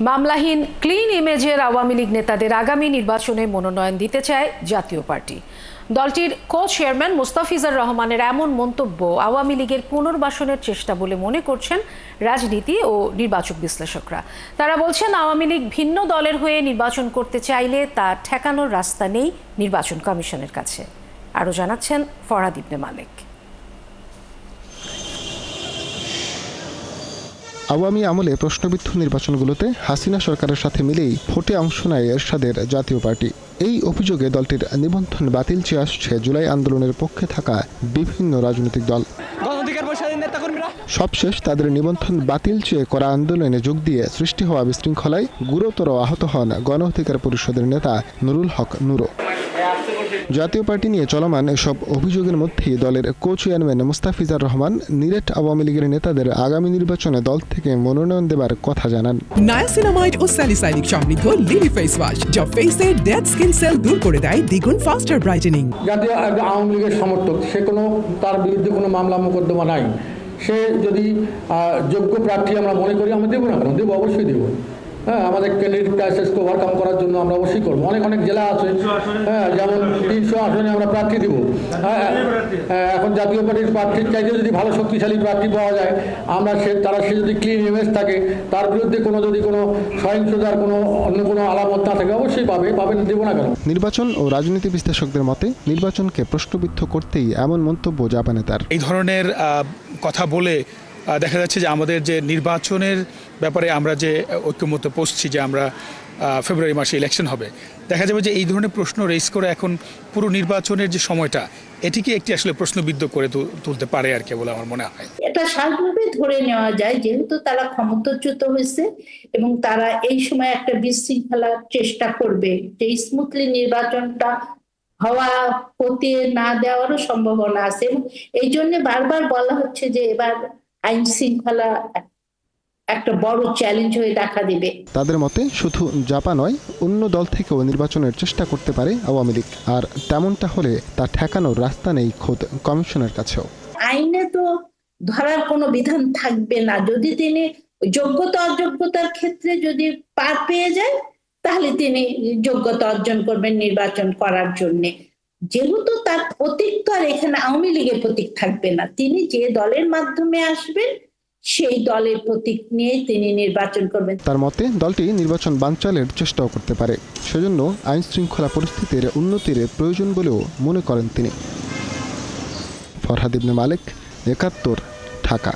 মামলাহীন clean ইমেজের আওয়ামী লীগ নেতাদের আগামী নির্বাচনে মনোনয়ন দিতে চায় জাতীয় পার্টি। দলটির কো চেয়ারম্যান মোস্তাফিজুর রহমানের এমন মন্তব্য আওয়ামী লীগের পুনর্বাসনের চেষ্টা বলে মনে করছেন রাজনীতি ও নির্বাচক বিশ্লেষকরা। তারা বলছেন, আওয়ামী লীগ ভিন্ন দলের হয়ে নির্বাচন করতে চাইলে তা ঠেকানোর রাস্তা নেই নির্বাচন কমিশনের কাছে। আরও জানাচ্ছেন ফরহাদ ইবনে মালেক। আওয়ামী আমলে প্রশ্নবিদ্ধ নির্বাচনগুলোতে হাসিনা সরকারের সাথে মিলেই ভোটে অংশ নেয় এরশাদের জাতীয় পার্টি। এই অভিযোগে দলটির নিবন্ধন বাতিল চেয়ে আসছে জুলাই আন্দোলনের পক্ষে থাকা বিভিন্ন রাজনৈতিক দল। সবশেষ তাদের নিবন্ধন বাতিল চেয়ে করা আন্দোলনে যোগ দিয়ে সৃষ্টি হওয়া বিশৃঙ্খলায় গুরুতর আহত হন গণ অধিকার পরিষদের নেতা নুরুল হক নুরো। জাতীয় পার্টি নিয়ে চলমান এসব অভিযোগের মধ্যেই দলের কো চেয়ারম্যান মোস্তাফিজুর রহমান নিরেট আওয়ামী লীগের নেতাদের আগামী নির্বাচনে দল থেকে মনোনয়ন দেবার কথা জানান। নায়াসিনামাইড ও স্যালিসাইলিক সমৃদ্ধ লিলি ফেস ওয়াশ যা ফেসের ডেড স্কিন সেল দূর করে দেয় দ্বিগুণ ফাস্টার ব্রাইটেনিং। জাতীয় আওয়ামী লীগের সমর্থক, সে কোনো তার বিরুদ্ধে কোনো মামলা মোকদ্দমা নাই, সে যদি যোগ্য প্রার্থী আমরা মনে করি, আমরা দেবো না কেন? দেবো, অবশ্যই দেবো। হ্যাঁ, আমাদের ক্যান্ডিডেট ক্রাইসিসকে ওভারকাম করার জন্য আমরা অবশ্যই করবো। অনেক জেলা আছে, হ্যাঁ, যেমন 300 আসনে আমরা প্রার্থী দিব। এখন জাতীয় পার্টির প্রার্থীর চাইতে যদি ভালো শক্তিশালী প্রার্থী পাওয়া যায়, আমরা সে যদি ক্লিন ইমেজ থাকে, তার বিরুদ্ধে যদি কোনো সহিংসতার অন্য কোনো আলামত না থাকে, অবশ্যই পাবেন, দেবো না কেন? নির্বাচন ও রাজনীতি বিশ্লেষকদের মতে নির্বাচনকে প্রশ্নবিদ্ধ করতেই এমন মন্তব্য জাপানে তার। এই ধরনের কথা বলে দেখা যাচ্ছে যে আমাদের যে নির্বাচনের ব্যাপারে আমরা যে ঐক্যমত্য পৌঁছছি, যে আমরা ফেব্রুয়ারি মাসে ইলেকশন হবে, দেখা যাবে যে এই ধরনের প্রশ্ন রেজ করে এখন পুরো নির্বাচনের যে সময়টা, এটিকে একটি আসলে প্রশ্নবিদ্ধ করে তুলতে পারে আর কি বলে আমার মনে হয়। এটা স্বাভাবিকভাবে ধরে নেওয়া যায়, যেহেতু তারা ক্ষমতাচ্যুত হয়েছে এবং তারা এই সময় একটা বিশৃঙ্খলার চেষ্টা করবে, যে স্মুথলি নির্বাচনটা হওয়া হতে না দেওয়ারও সম্ভাবনা আছে। এবং এই জন্য বারবার বলা হচ্ছে যে এবার আইন শৃঙ্খলা একটা বড় চ্যালেঞ্জ হয়ে দেখা দিবে। তাদের মতে শুধু জাপা নয়, অন্য দল থেকেও নির্বাচনের চেষ্টা করতে পারে আওয়ামী লীগ, আর তেমনটা হলে তা ঠেকানোর রাস্তা নেই খোদ কমিশনের কাছেও। আইনে তো ধরার কোনো বিধান থাকবে না। যদি তিনি যোগ্যতা অযোগ্যতার ক্ষেত্রে যদি পার পেয়ে যায়, তাহলে তিনি যোগ্যতা অর্জন করবেন নির্বাচন করার জন্য। যেহেতু তার প্রতীক তো আর এখানে আওয়ামী লীগের প্রতীক থাকবে না, তিনি যে দলের মাধ্যমে আসবেন সেই দলের প্রতীক নিয়ে তিনি নির্বাচন করবেন। তার মতে দলটি নির্বাচন বানচালের চেষ্টাও করতে পারে, সেজন্য আইন শৃঙ্খলা পরিস্থিতির উন্নতির প্রয়োজন বলেও মনে করেন তিনি। ফরহাদ ইবনে মালেক, ৭১, ঢাকা।